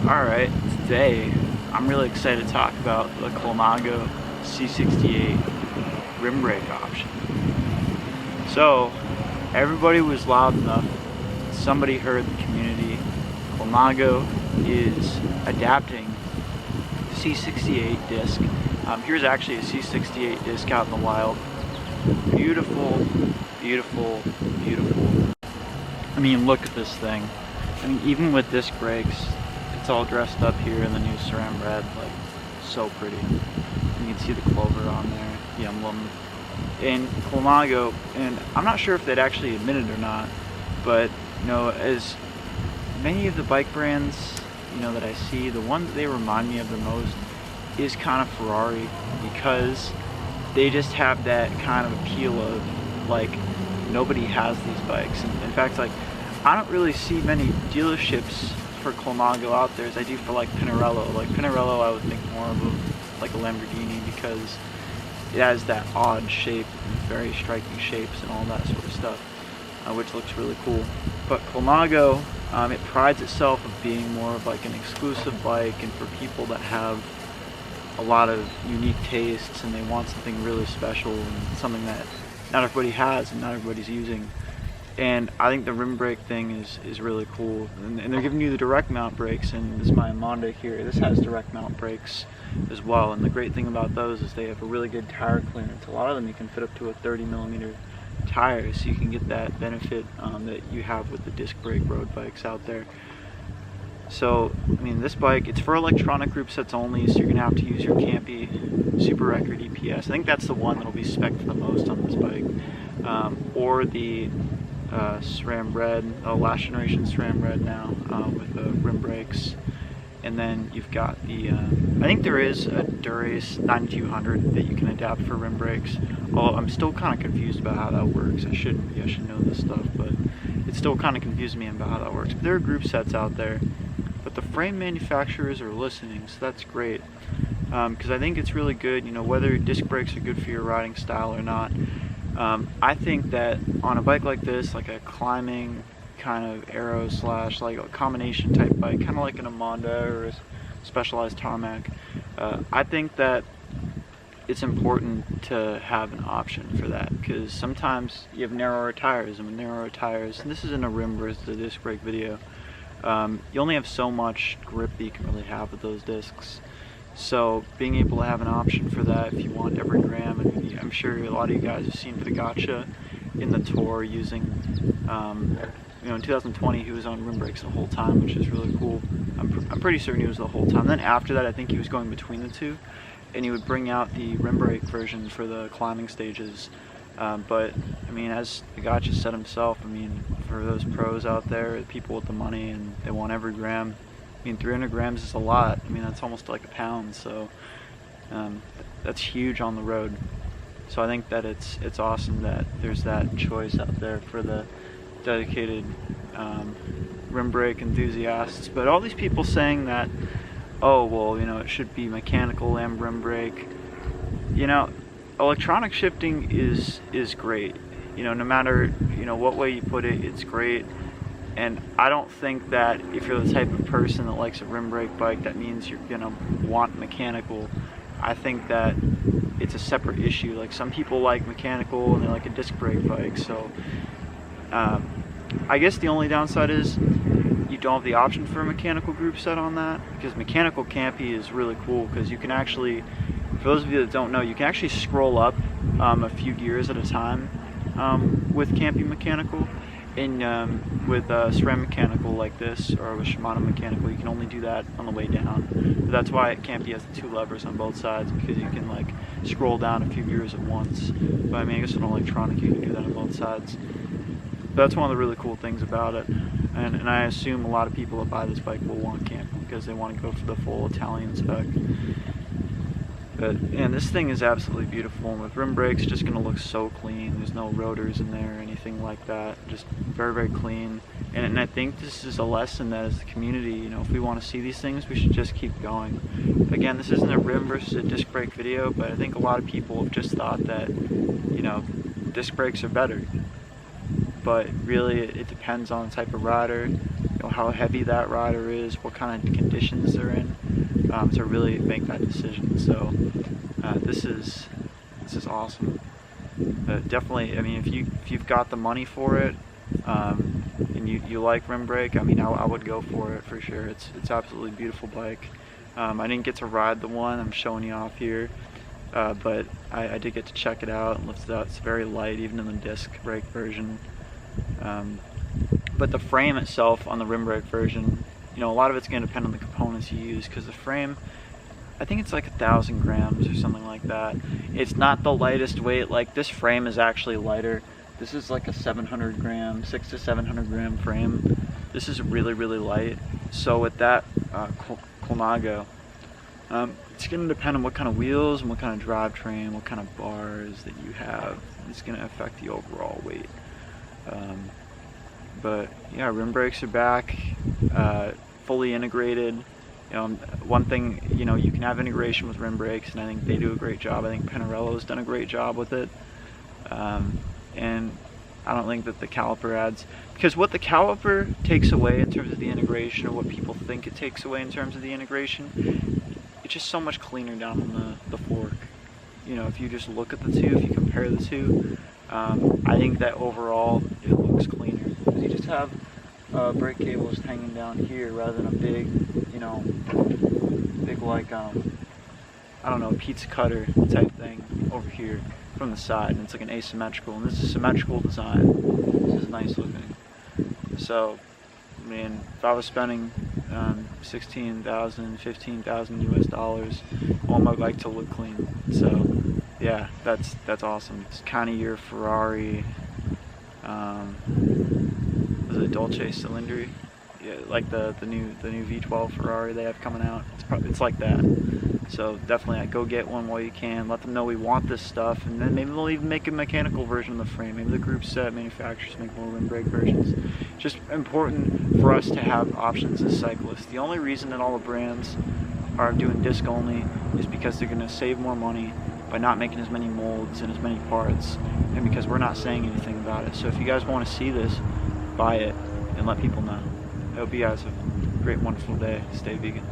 Alright, today I'm really excited to talk about the Colnago C68 Rim Brake option. So, everybody was loud enough, somebody heard the community. Colnago is adapting the C68 disc. Here's actually a C68 disc out in the wild. Beautiful, beautiful, beautiful. I mean, look at this thing. I mean, even with disc brakes, it's all dressed up here in the new Rim red, like, so pretty. You can see the clover on there, the emblem. And Colnago, and I'm not sure if they'd actually admit it or not, but, you know, as many of the bike brands, you know, that I see, the one that they remind me of the most is kind of Ferrari, because they just have that kind of appeal of, like, nobody has these bikes. And in fact, like, I don't really see many dealerships for Colnago out there as I do for like Pinarello. Like Pinarello, I would think more of like a Lamborghini, because it has that odd shape, very striking shapes and all that sort of stuff, which looks really cool. But Colnago, it prides itself of being more of like an exclusive bike, and for people that have a lot of unique tastes and they want something really special and something that not everybody has and not everybody's using. And I think the rim brake thing is really cool, and they're giving you the direct mount brakes. And this is my Monda here, this has direct mount brakes as well, and the great thing about those is they have a really good tire clearance. A lot of them you can fit up to a 30mm tire, so you can get that benefit that you have with the disc brake road bikes out there. So, I mean, this bike, it's for electronic group sets only, so you're gonna have to use your Campy Super Record EPS. I think that's the one that'll be spec'd the most on this bike, or the SRAM Red, last generation SRAM Red now, with the rim brakes. And then you've got the, I think there is a Dura-Ace 9200 that you can adapt for rim brakes. Although I'm still kind of confused about how that works. I should know this stuff, but it still kind of confuses me about how that works. But there are group sets out there, but the frame manufacturers are listening, so that's great. Because I think it's really good, you know, whether disc brakes are good for your riding style or not. I think that on a bike like this, like a climbing kind of aero slash like a combination type bike, kind of like an Monda or a Specialized tarmac, I think that it's important to have an option for that, because sometimes you have narrower tires, and with narrower tires, and this isn't a rim versus a disc brake video, you only have so much grip that you can really have with those discs. So being able to have an option for that if you want every gram, and I'm sure a lot of you guys have seen Fagaccia in the Tour using, you know, in 2020 he was on rim brakes the whole time, which is really cool. I'm pretty certain he was the whole time. Then after that, I think he was going between the two, and he would bring out the rim brake version for the climbing stages. But I mean, as Fagaccia said himself, I mean, for those pros out there, people with the money and they want every gram. I mean, 300 grams is a lot. I mean, that's almost like a pound, so that's huge on the road. So I think that it's awesome that there's that choice out there for the dedicated rim brake enthusiasts. But all these people saying that, oh, well, you know, it should be mechanical rim brake. You know, electronic shifting is great. You know, no matter, you know, what way you put it, it's great. And I don't think that if you're the type of person that likes a rim brake bike, that means you're gonna want mechanical. I think that it's a separate issue. Like, some people like mechanical and they like a disc brake bike. So I guess the only downside is you don't have the option for a mechanical group set on that, because mechanical Campy is really cool, because you can actually, for those of you that don't know, you can actually scroll up a few gears at a time with Campy mechanical. And with SRAM mechanical like this, or with Shimano mechanical, you can only do that on the way down. But that's why Campy has the two levers on both sides, because you can like scroll down a few gears at once. But I mean, I guess with an electronic you can do that on both sides. But that's one of the really cool things about it. And I assume a lot of people that buy this bike will want Campy, because they want to go for the full Italian spec. And this thing is absolutely beautiful, and with rim brakes, it's just going to look so clean. There's no rotors in there or anything like that. Just very, very clean. And I think this is a lesson that as the community, you know, if we want to see these things, we should just keep going. Again, this isn't a rim versus a disc brake video, but I think a lot of people have just thought that, you know, disc brakes are better. But really, it depends on the type of rider. You know how heavy that rider is, what kind of conditions they're in, to really make that decision. So this is awesome. Definitely, I mean, if you've got the money for it, and you like rim brake, I mean, I would go for it for sure. It's absolutely beautiful bike. I didn't get to ride the one I'm showing you off here, but I did get to check it out and lift it out. It's very light, even in the disc brake version. But the frame itself on the rim brake version, you know, a lot of it's going to depend on the components you use, because the frame, I think it's like 1,000 grams or something like that. It's not the lightest weight. Like, this frame is actually lighter. This is like a 700 gram, 600 to 700 gram frame. This is really, really light. So with that Colnago, it's going to depend on what kind of wheels and what kind of drivetrain, what kind of bars that you have. It's going to affect the overall weight. But yeah, rim brakes are back, fully integrated. You know, one thing, you know, you can have integration with rim brakes, and I think they do a great job. I think Pinarello's done a great job with it. And I don't think that the caliper adds, because what the caliper takes away in terms of the integration, or what people think it takes away in terms of the integration, it's just so much cleaner down on the fork. You know, if you just look at the two, if you compare the two, I think that overall it looks cleaner. Because you just have brake cables hanging down here rather than a big, you know, big like, I don't know, pizza cutter type thing over here from the side, and it's like an asymmetrical, and this is a symmetrical design. This is nice looking. So, I mean, if I was spending $16,000, $15,000 US, I want my bike to look clean. So, yeah, that's awesome. It's kind of your Ferrari, was it Dolce Cylindri? Yeah, like the new V12 Ferrari they have coming out. It's like that. So definitely, go get one while you can. Let them know we want this stuff, and then maybe they'll even make a mechanical version of the frame. Maybe the group set manufacturers make more rim brake versions. Just important for us to have options as cyclists. The only reason that all the brands are doing disc only is because they're going to save more money by not making as many molds and as many parts, and because we're not saying anything about it. So if you guys want to see this, buy it and let people know. I hope you guys have a great, wonderful day. Stay vegan.